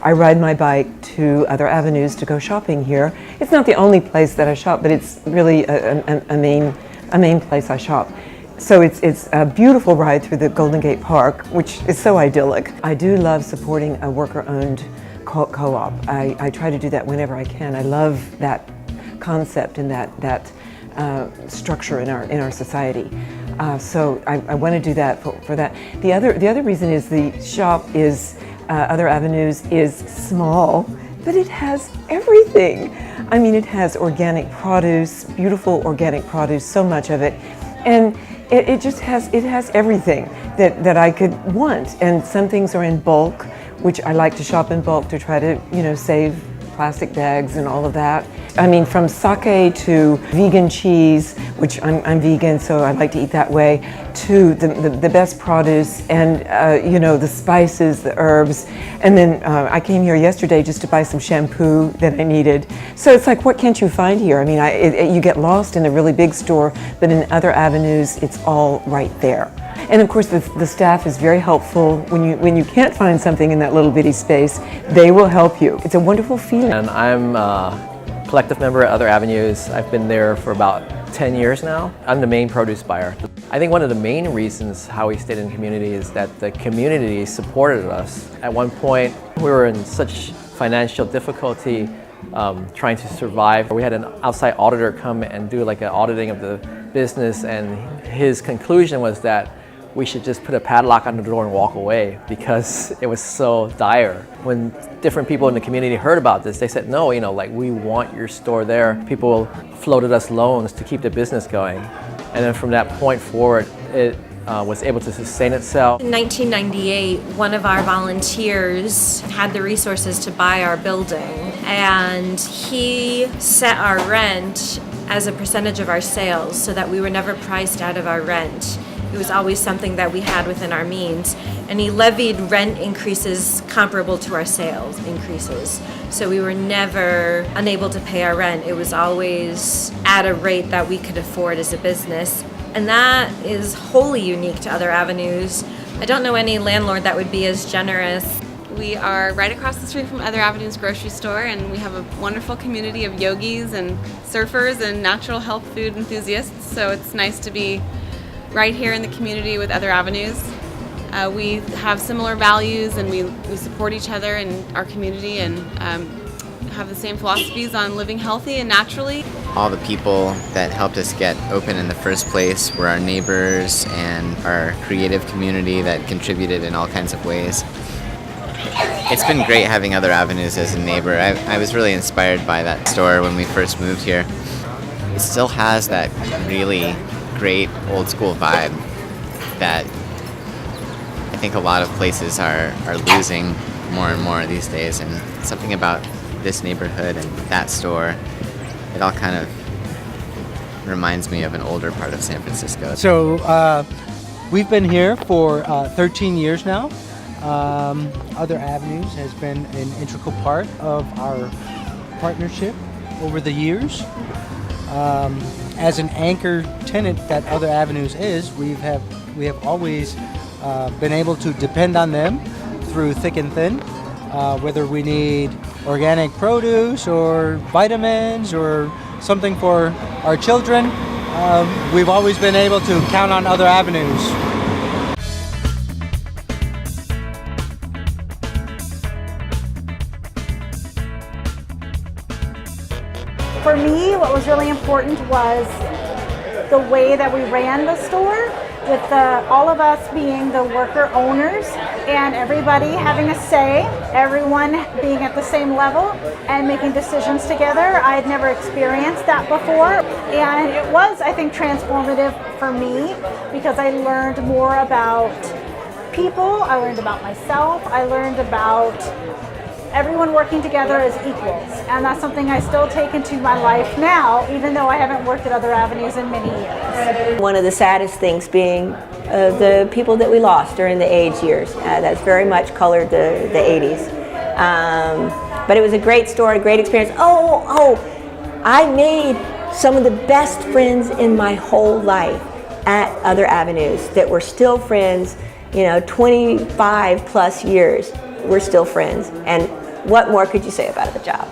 I ride my bike to other avenues to go shopping here. It's not the only place that I shop, but it's really a main place I shop. So it's a beautiful ride through the Golden Gate Park, which is so idyllic. I do love supporting a worker-owned co-op. I try to do that whenever I can. I love that concept and that structure in our society. So I want to do that for that. The other reason is the shop is Other Avenues is small, but it has everything. I mean, it has organic produce, beautiful organic produce, so much of it, and it just has everything that I could want. And some things are in bulk, which I like to shop in bulk to try to save plastic bags and all of that. I mean, from sake to vegan cheese, which I'm vegan, so I like to eat that way, to the best produce and the spices, the herbs. And then I came here yesterday just to buy some shampoo that I needed. So it's like, what can't you find here? I mean, you get lost in a really big store, but in Other Avenues, it's all right there. And of course, the staff is very helpful. When you can't find something in that little bitty space, they will help you. It's a wonderful feeling. And I'm a collective member at Other Avenues. I've been there for about 10 years now. I'm the main produce buyer. I think one of the main reasons how we stayed in the community is that the community supported us. At one point, we were in such financial difficulty trying to survive. We had an outside auditor come and do like an auditing of the business, and his conclusion was that we should just put a padlock on the door and walk away because it was so dire. When different people in the community heard about this, they said, no, we want your store there. People floated us loans to keep the business going. And then from that point forward, it was able to sustain itself. In 1998, one of our volunteers had the resources to buy our building, and he set our rent as a percentage of our sales so that we were never priced out of our rent. It was always something that we had within our means. And he levied rent increases comparable to our sales increases. So we were never unable to pay our rent. It was always at a rate that we could afford as a business. And that is wholly unique to Other Avenues. I don't know any landlord that would be as generous. We are right across the street from Other Avenues grocery store, and we have a wonderful community of yogis and surfers and natural health food enthusiasts. So it's nice to be right here in the community with Other Avenues. We have similar values, and we support each other in our community, and have the same philosophies on living healthy and naturally. All the people that helped us get open in the first place were our neighbors and our creative community that contributed in all kinds of ways. It's been great having Other Avenues as a neighbor. I was really inspired by that store when we first moved here. It still has that really great old school vibe that I think a lot of places are losing more and more these days, and something about this neighborhood and that store, it all kind of reminds me of an older part of San Francisco. So we've been here for 13 years now. Other Avenues has been an integral part of our partnership over the years. As an anchor tenant that Other Avenues is, we have always been able to depend on them through thick and thin, whether we need organic produce or vitamins or something for our children. We've always been able to count on Other Avenues. For me, what was really important was the way that we ran the store, with all of us being the worker owners and everybody having a say, everyone being at the same level and making decisions together. I had never experienced that before, and it was, I think, transformative for me because I learned more about people, I learned about myself, I learned about everyone working together as equals, and that's something I still take into my life now, even though I haven't worked at Other Avenues in many years. One of the saddest things being the people that we lost during the AIDS years. That's very much colored the 80s. But it was a great story, a great experience. I made some of the best friends in my whole life at Other Avenues that were still friends, 25 plus years. We're still friends, and what more could you say about the job?